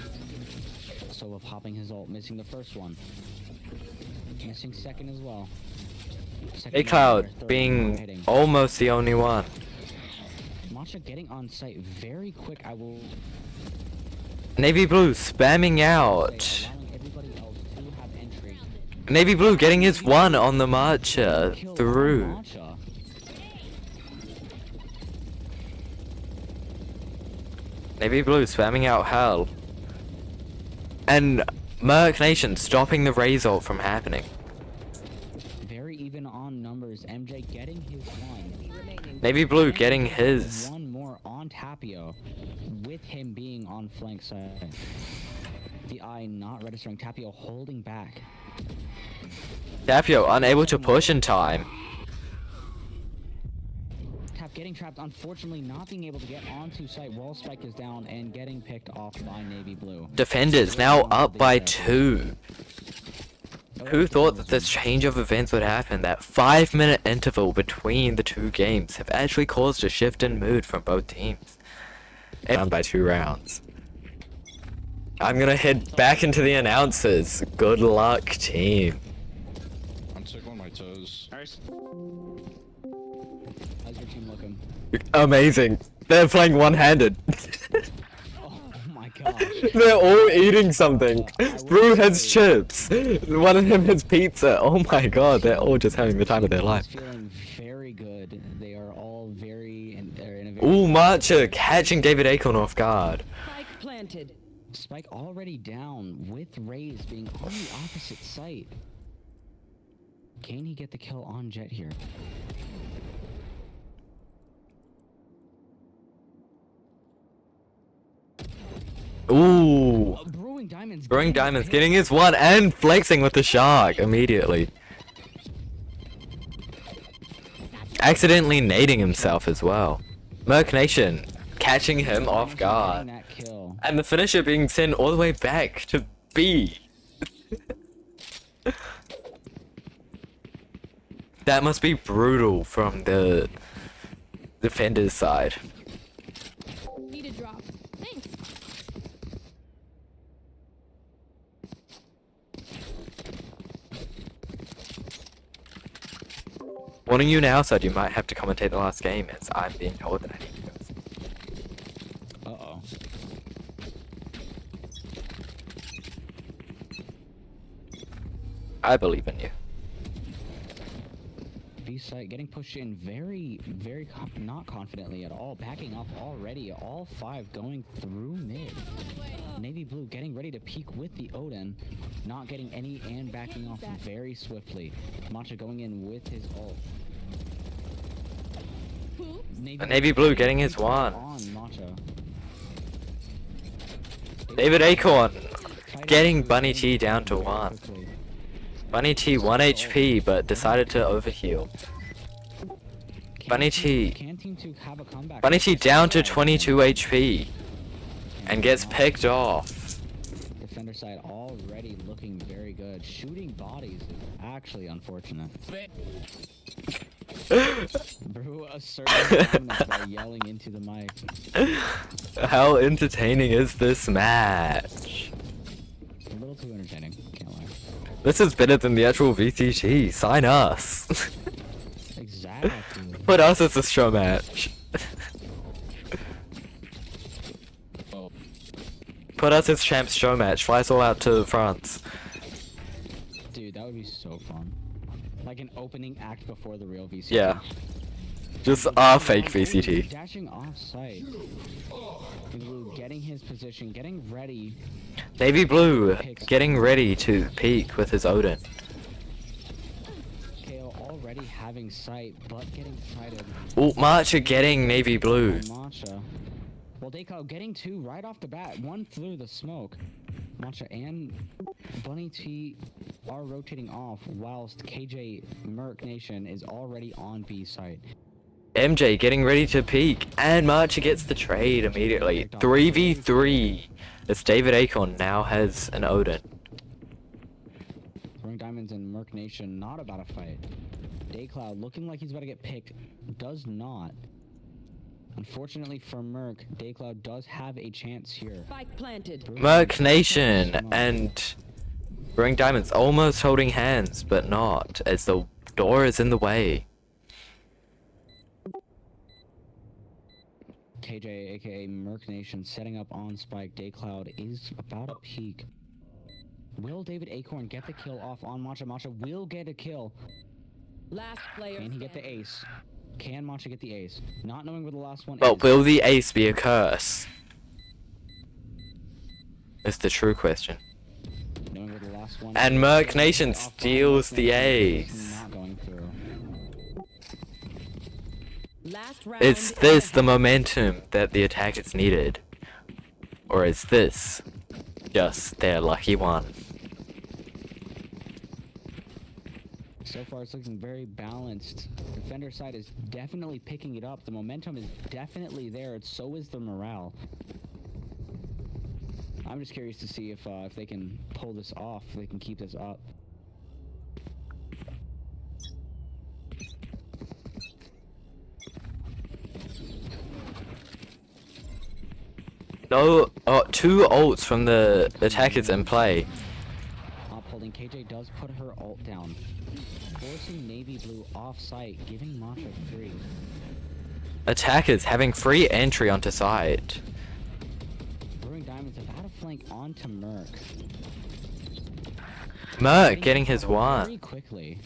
Solo popping his ult, missing the first one. Missing second as well. Second Cloud third being hitting. almost the only one. Matcha getting on site very quick. I will Navy Blue spamming out. say, allowing everybody else to have entry. Navy Blue getting his one on the Matcha Kill on through. Matcha. Navy Blue spamming out hell. And Merc Nation stopping the Raze ult from happening. Very even on numbers. MJ getting his one. Navy Blue getting his. One more on Tapio, with him being on flank side. The eye not registering. Tapio holding back. Tapio unable to push in time. Tap getting trapped. Unfortunately, not being able to get onto site. Wall spike is down and getting picked off by Navy Blue. Defenders now up by 2. Who thought that this change of events would happen? That 5-minute interval between the two games have actually caused a shift in mood from both teams. Down by 2 rounds. I'm gonna head back into the announcers. Good luck, team. I'm sick on my toes. How's your team looking? Amazing. They're playing one-handed. Oh my gosh. They're all eating something. Brew has chips. One of them has pizza. Oh my god, they're all just having the time of their life. Feeling very good. They are all very in a very Ooh, Matcha catching David Acorn off guard. Spike planted. Spike already down with Raze being on the opposite site. Can he get the kill on Jet here? Ooh. Brewing Diamonds. Brewing Diamonds getting his one and flexing with the shark immediately. Accidentally nading himself as well. Merc Nation catching him off guard. That kill. And the finisher being sent all the way back to B. That must be brutal from the defender's side. Need a drop. Thanks. Warning you now, sir, you might have to commentate the last game as I'm being told that I need to go. Uh-oh. I believe in you. B site getting pushed in very not confidently at all. Backing off already. All 5 going through mid. Navy Blue getting ready to peek with the Odin. Not getting any and backing off very swiftly. Matcha going in with his ult. Navy Blue getting his one. On Matcha. David Acorn getting Bunny T down to 1. Bunny T 1 HP, but decided to overheal. Bunny T down to 22 HP and gets picked off. Defender side already looking very good. Shooting bodies is actually unfortunate. Brew asserting dominance by yelling into the mic. How entertaining is this match? A little too entertaining, can't lie. This is better than the actual VCT. Sign us. Exactly. Put us as a show match. Put us as champs show match. Fly us all out to France. Dude, that would be so fun. Like an opening act before the real VCT. Yeah. Just our fake VCT. Dashing off site. Blue getting his position, getting ready. Navy Blue getting ready to peak with his Odin. KO already having sight, but getting sighted. Oh, Marcher getting Navy Blue. Matcha. Well, Deco getting 2 right off the bat. 1 through the smoke. Matcha and Bunny T are rotating off, whilst KJ Merc Nation is already on B site. MJ getting ready to peak, and Marcher gets the trade immediately. 3v3, as David Acorn now has an Odin. Throwing diamonds and Merc Nation not about a fight. Daycloud looking like he's about to get picked, does not. Unfortunately for Merc, Daycloud does have a chance here. Spike planted. Merc Nation and Throwing Diamonds almost holding hands, but not, as the door is in the way. KJ, aka Merc Nation, setting up on Spike. Daycloud is about to peak. Will David Acorn get the kill off on Matcha? Matcha will get a kill. Last player. Can he get the ace? Can Matcha get the ace? Not knowing where the last one Well, is. will the ace be a curse? Is the true question. Knowing where the last one And is. Merc Nation Off on steals Merc the Nation, ace. not going through. Last round. Is this the momentum that the attackers needed? Or is this just their lucky one? So far, it's looking very balanced. Defender side is definitely picking it up. The momentum is definitely there. So is the morale. I'm just curious to see if they can pull this off. If they can keep this up. No, 2 ults from the attackers in play. Holding KJ does put her ult down, forcing Navy Blue off site, giving Matcha free. Attackers having free entry onto site. Brewing Diamonds about to flank onto Merc. Merc getting his Very one. quickly.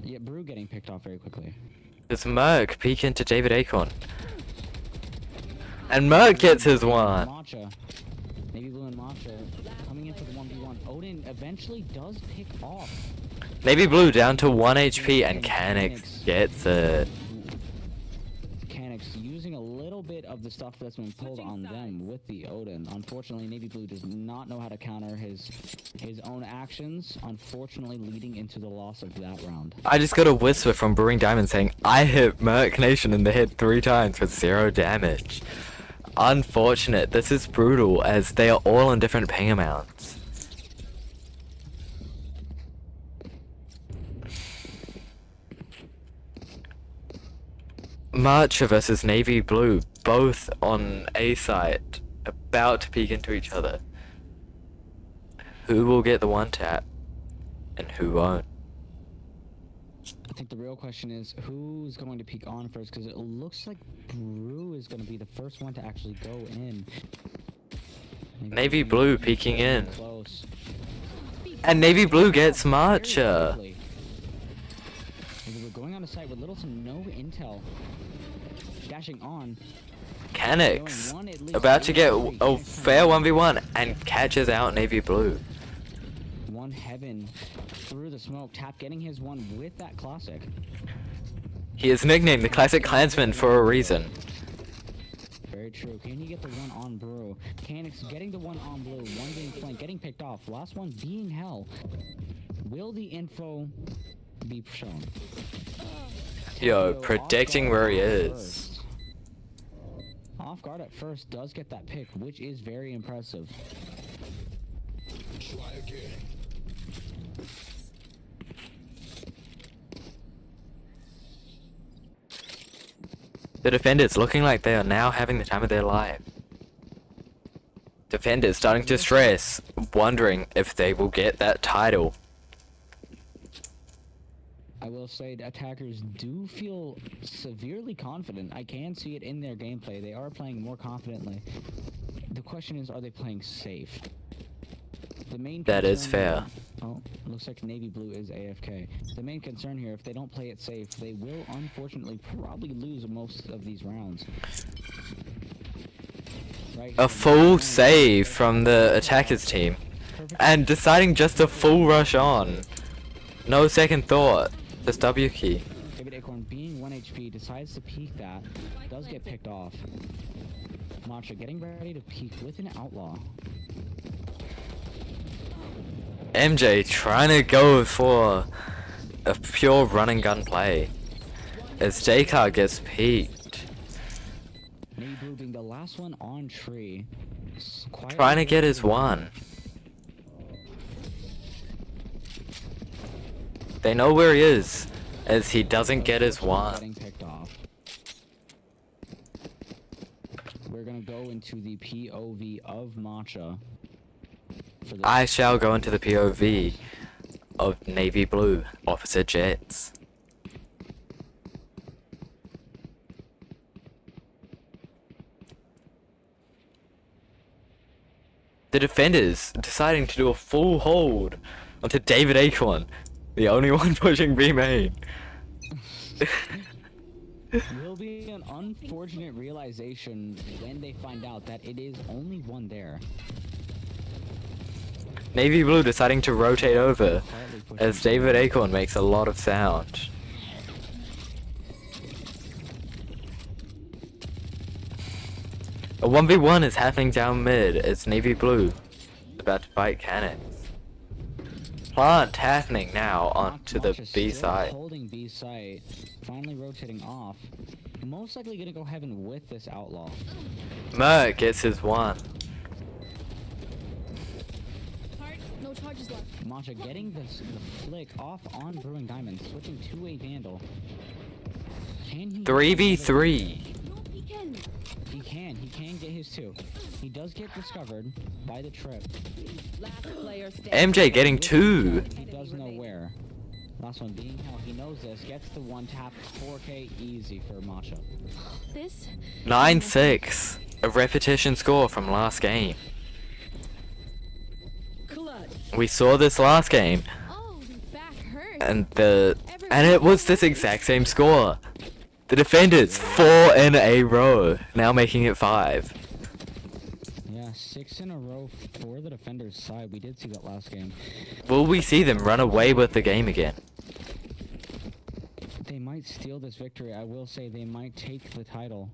Yeah, Brew getting picked off very quickly. Does Merc peek into David Acorn? And Merc gets his one. Matcha. Navy Blue and Matcha coming in for the 1v1. Odin eventually does pick off. Navy Blue down to 1 HP and Canix gets it. Canix using a little bit of the stuff that's been pulled on them with the Odin. Unfortunately, Navy Blue does not know how to counter his own actions, unfortunately leading into the loss of that round. I just got a whisper from Brewing Diamond saying, I hit Merc Nation in the head 3 times for 0 damage. Unfortunate. This is brutal as they are all on different ping amounts. Marcher versus Navy Blue, both on A site, about to peek into each other. Who will get the 1 tap and who won't? I think the real question is who's going to peek on first, because it looks like Brew is going to be the first one to actually go in. Navy Blue peeking in. Close. And Navy Blue gets Marcher. Very quickly. We're going on a site with little to no intel. Dashing on. Canix about to get a fair 1v1 and catches out Navy Blue. One Heaven through the smoke. Tap getting his one with that classic. He is nicknamed the Classic Clansman for a reason. Very very true. Can he get the one on Brew? Canix getting the one on Blue. One being flanked, getting picked off. Last one being Hell. Will the info be shown? Yo, Tayo predicting off where he guard at is. first. Off guard at first does get that pick, which is very impressive. The defenders looking like they are now having the time of their life. Defenders starting to stress, wondering if they will get that title. I will say the attackers do feel severely confident. I can see it in their gameplay. They are playing more confidently. The question is, are they playing safe? The main That is concern fair. here- Oh, looks like Navy Blue is AFK. The main concern here, if they don't play it safe, they will unfortunately probably lose most of these rounds. Right A here, full they're save from the attackers team. perfect- And deciding just to full rush on. No second thought. Just W key. David Acorn being 1 HP decides to peek that. Does get picked off. Matcha getting ready to peek with an outlaw. MJ trying to go for a pure run and gun play. As J-Car gets peaked. Navy Blue being the last one on tree. Quietly Trying to get his getting- one. They know where he is, as he doesn't get his one. Getting picked off. We're gonna go into the POV of Matcha. For the I shall go into the POV of Navy Blue Officer Jets. The defenders deciding to do a full hold onto David Acorn, the only one pushing B main. will be an unfortunate realization when they find out that it is only one there. Navy Blue deciding to rotate over Quietly pushing as David Acorn makes a lot of sound. A 1v1 is happening down mid as Navy Blue is about to fight Canix. Plant happening now onto the Matcha B still side. Holding B site, finally rotating off. Most likely gonna go heaven with this outlaw. Merc gets his one. Heart, no charges left. Matcha getting the flick off on Brewing Diamond, switching to a Vandal. Can he? 3v3. No peeking. He can get his two. He does get discovered by the trip. Last player standing. MJ getting two. He does know where. Last one being Hell. He knows this. Gets the one tap. 4K easy for Matcha. This. 9-6. A repetition score from last game. Clutch. We saw this last game, Oh, the back hurts. and it was this exact same score. The defenders 4 in a row, now making it 5. Yeah, 6 in a row for the defender's side. We did see that last game. Will we see them run away with the game again? They might steal this victory. I will say they might take the title.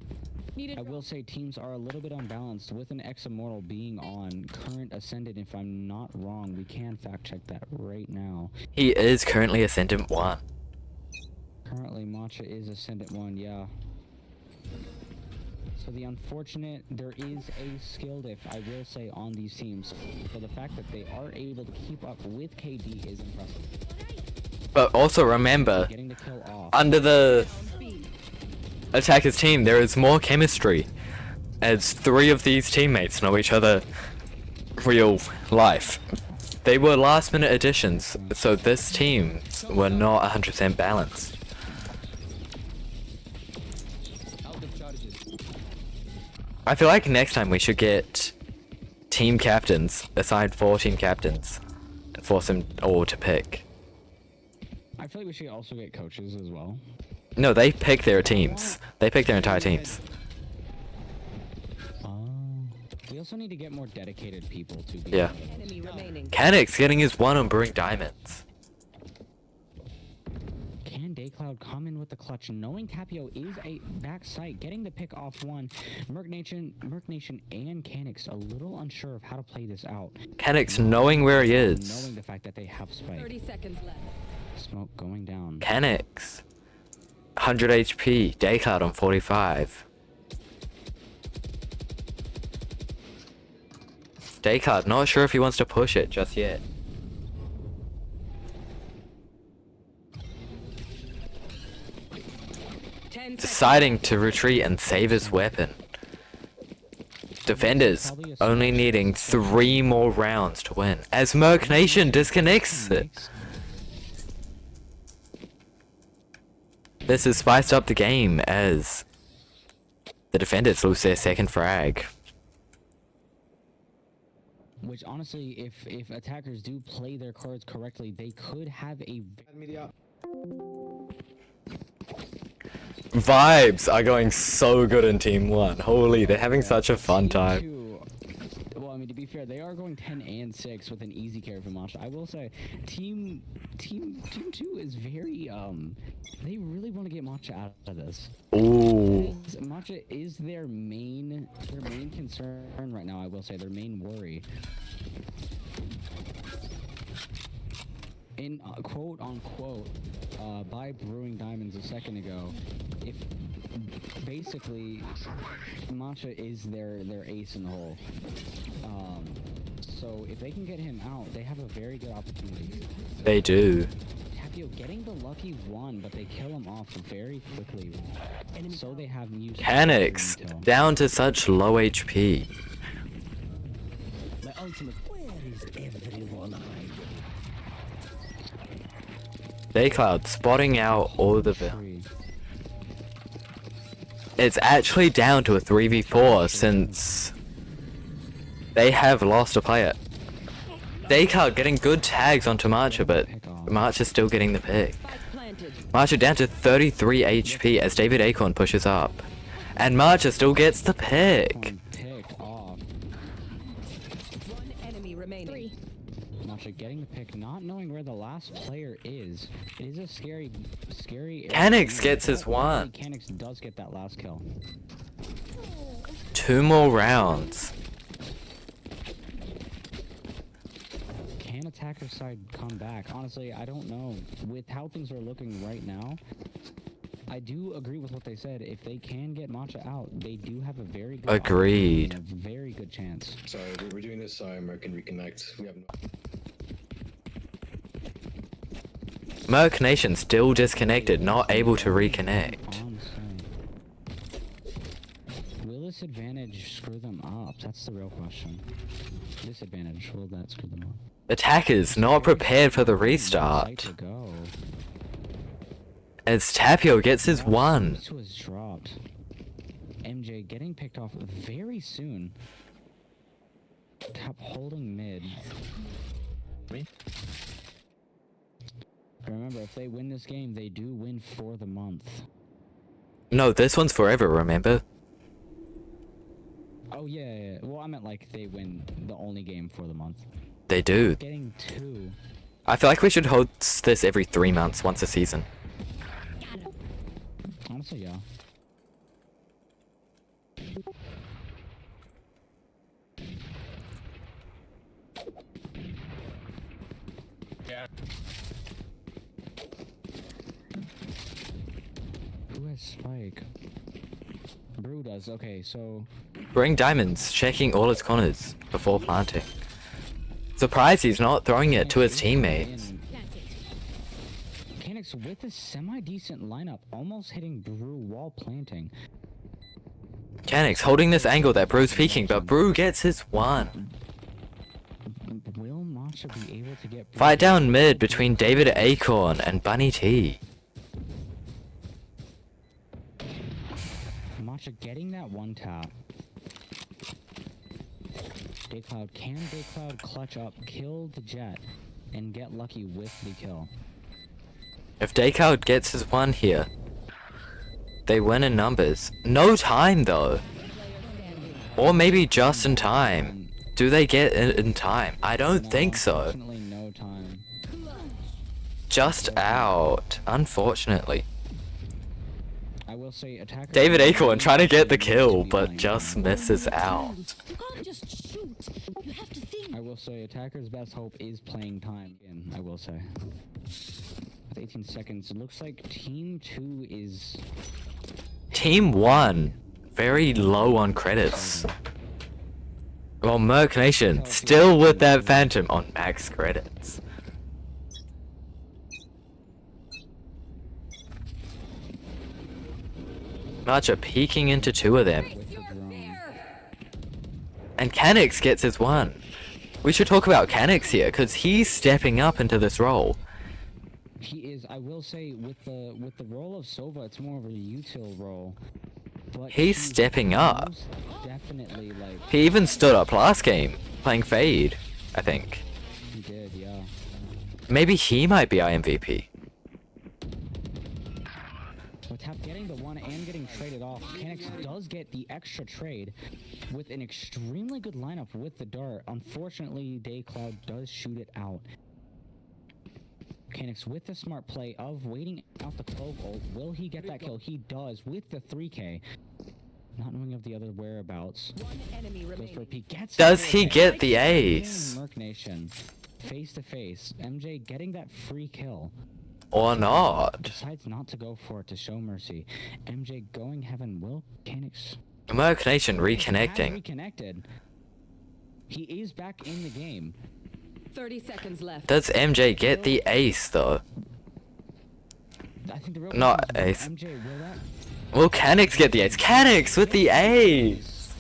Needed I will say teams are a little bit unbalanced with an ex-immortal being on current ascendant. If I'm not wrong, we can fact check that right now. He is currently Ascendant 1. Currently, Matcha is Ascendant 1, yeah. So the unfortunate, there is a skill diff, I will say, on these teams. So the fact that they are able to keep up with KD is impressive. But also remember, Getting the kill off. under the attackers team, there is more chemistry, as 3 of these teammates know each other real life. They were last minute additions, so this team were not 100% balanced. I feel like next time we should get team captains, assign 4 team captains, and force them all to pick. I feel like we should also get coaches as well. No, they pick their teams. They pick their entire teams. We also need to get more dedicated people to be. Yeah. enemy remaining. Canix getting his one on Brewing Diamonds. Can Daycloud come in with the clutch, knowing Tapio is a back site, getting the pick off one. Merc Nation, and Canix a little unsure of how to play this out. Canix knowing where he Knowing is. the fact that they have spike. 30 seconds left. Smoke going down. Canix. 100 HP. Daycloud on 45. Daycloud not sure if he wants to push it just yet. Deciding to retreat and save his weapon. Defenders only needing 3 more rounds to win as Merc Nation disconnects it. This has spiced up the game as the defenders lose their second frag. Which honestly, if attackers do play their cards correctly, they could have a Vibes are going so good in Team 1. Holy, they're having such a fun time. Well, I mean, to be fair, they are going 10 and 6 with an easy carry from Masha. I will say, Team 2 is very, they really want to get Matcha out of this. Ooh. Matcha is their main concern right now, I will say, their main worry. In quote unquote, by Brewing Diamonds a second ago, if basically Matcha is their ace in the hole. So if they can get him out, they have a very good opportunity. They do. Tapio getting the lucky one, but they kill him off very quickly. So they have new Canix down to such low HP. My ultimate. Where is everyone hiding? Daycloud spotting out all the It's actually down to a 3v4 since they have lost a player. Daycloud getting good tags onto Marcher, but Marcher still getting the pick. Marcher down to 33 HP as David Acorn pushes up. And Marcher still gets the pick. One enemy remaining. Masha getting the pick, not knowing where the last player is. It is a scary. Canix gets his one. Canix does get that last kill. 2 more rounds. Can attacker side come back? Honestly, I don't know. With how things are looking right now, I do agree with what they said. If they can get Matcha out, they do have a very good Agreed. and a very good chance. Sorry, we're doing this so Merc can reconnect. We have no. Merc Nation still disconnected, not able to reconnect. Will this advantage screw them up? That's the real question. Disadvantage, will that screw them up? Attackers not prepared for the restart. As Tapio gets his one. This was dropped. MJ getting picked off very soon. Tap holding mid. Remember, if they win this game, they do win for the month. No, this one's forever, remember? Oh yeah. Well, I meant like they win the only game for the month. They do. Getting 2. I feel like we should host this every 3 months, once a season. Honestly, yeah. Who has spike? Brew does. Okay, so Bring Diamonds, checking all his corners before planting. Surprised he's not throwing it to his teammates. Canix with a semi-decent lineup, almost hitting Brew while planting. Canix holding this angle that Brew's peeking, but Brew gets his one. Will Matcha be able to get Fight down mid between David Acorn and Bunny T. Matcha getting that one tap. Daycloud, can Daycloud clutch up, kill the Jet, and get lucky with the kill? If Daycloud gets his one here, they win in numbers. No time though. Or maybe just in time. Do they get it in time? I don't think so. Unfortunately, no time. just out, unfortunately. I will say attacker. David Acorn trying to get the kill, but just misses out. You can't just shoot. You have to think. I will say attacker's best hope is playing time. Again, I will say. With 18 seconds, it looks like team 2 is Team 1, very low on credits. Well, Merc Nation, still with that Phantom on max credits. Archer peeking into 2 of them. with the drone. And Canix gets his 1. We should talk about Canix here, because he's stepping up into this role. He is. I will say with the role of Sova, it's more of a util role. But He's stepping up. most definitely like He even stood up last game, playing Fade, I think. he did, yeah. Maybe he might be our MVP. With Tap getting the 1 and getting traded off, Canix does get the extra trade with an extremely good lineup with the dart. Unfortunately, Daycloud does shoot it out. Canix with the smart play of waiting out the Clove ult. Will he get that kill? He does with the 3K. Not knowing of the other whereabouts. Goes for a peek. Gets Does the he kill. get the And ace? Merc Nation, face to face. MJ getting that free kill. Or not? Decides not to go for it to show mercy. MJ going heaven. Will Canix Merc Nation has reconnecting. reconnected. He is back in the game. 30 seconds left. Does MJ get the ace though? I think the real Not question is, ace. MJ, will that Will Canix get the ace? Canix with the ace!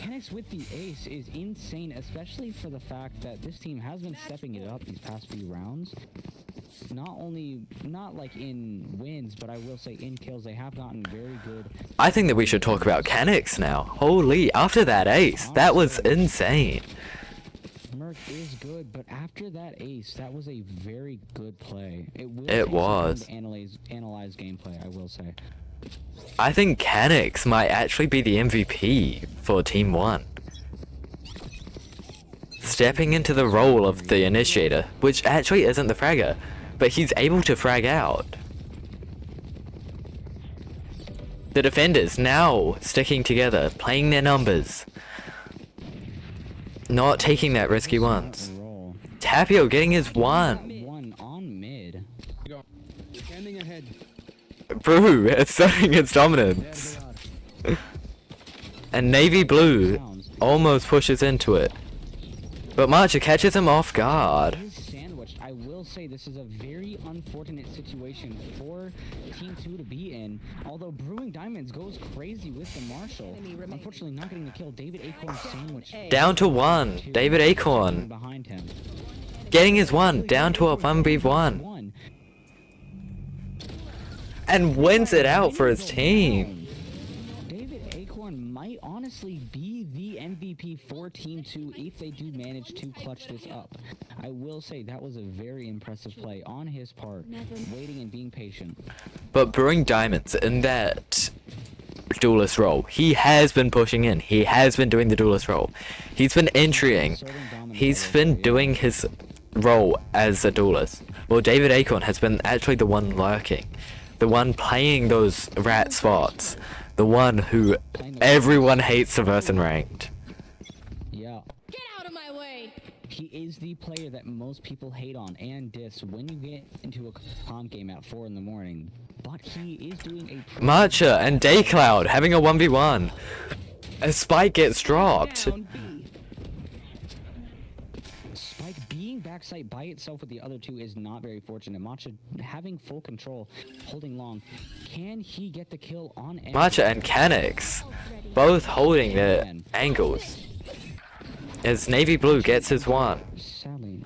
Canix with the ace is insane, especially for the fact that this team has been stepping it up these past few rounds. Not like in wins, but I will say in kills, they have gotten very good. I think that we should talk about Canix now. Holy, after that ace, that was insane. Merc is good, but after that ace, that was a very good play. It will It take some time was. to analyze gameplay, I will say. I think Canix might actually be the MVP for Team 1. Stepping into the role of the initiator, which actually isn't the fragger, but he's able to frag out. The defenders now sticking together, playing their numbers. Not taking that risky ones. Roll. Tapio getting his 1. 1 on mid. Standing ahead. Brew asserting its dominance. And Navy Blue almost pushes into it. But Marcher catches him off guard. Is sandwiched. I will say this is a very unfortunate situation for Team 2 to be in. Although Brewing Diamonds goes crazy with the Marshall. Unfortunately not getting the kill. David Acorn sandwiched. Down to 1. David Acorn Behind him. getting his 1. Down to a 1v1. One. And wins it out for his team. David Acorn might honestly be the MVP for Team 2 if they do manage to clutch this up. I will say that was a very impressive play on his part, waiting and being patient. But Brewing Diamonds in that duelist role, he has been pushing in. He has been doing the duelist role. He's been entrying. He's been doing his role as a duelist. Well, David Acorn has been actually the one lurking. The one playing those rat spots. The one who everyone hates to verse in ranked. Yeah. Get out of my way. He is the player that most people hate on and diss when you get into a comp game at 4 in the morning. But he is doing a pretty Marcher and Daycloud having a 1v1. A spike gets dropped. Down B. Spike being backside by itself with the other two is not very fortunate. Matcha having full control, holding long. Can he get the kill on Emma? Marcher and Canix both holding their angles. As Navy Blue gets his 1. Sadly,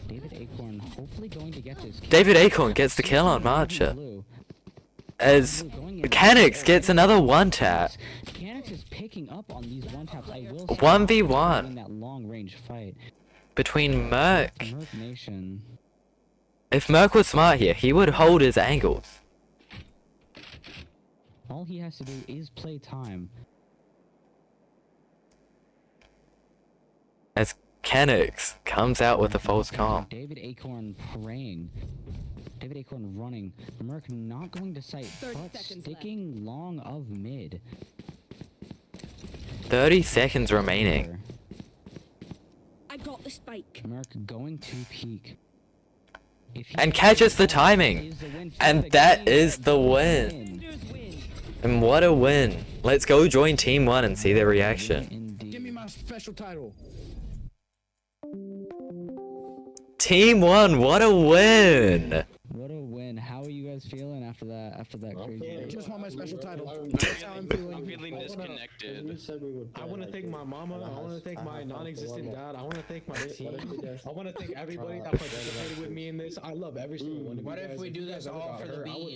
David Acorn hopefully going to get this kill. David Acorn gets the kill on Marcher. Blue. As Canix gets another 1 tap. Canix is picking up on these one taps. I will 1v1. in that long range fight. Between Merc. Merc Nation. If Merc was smart here, he would hold his angles. All he has to do is play time. As Kenix comes out with a false comp. David Acorn praying. David Acorn running. Merc not going to sight, 30 but seconds sticking long of mid. 30 seconds remaining. I got the spike. Merc going to peak. If he And catches the timing. is the win for And the that game. is the win. And what a win. Let's go join Team 1 and see their reaction. Indeed. Give me my special title. Team 1, what a win. What a win. How are you guys feeling after that crazy win? Just want my special title. That's how I'm feeling. I'm feeling disconnected. I want to thank my mama. I want to thank my non-existent dad. I want to thank my team. I want to thank everybody that participated with me in this. I love every single one of you What if guys. we If do you this guys ever all got for the hurt, I would beat?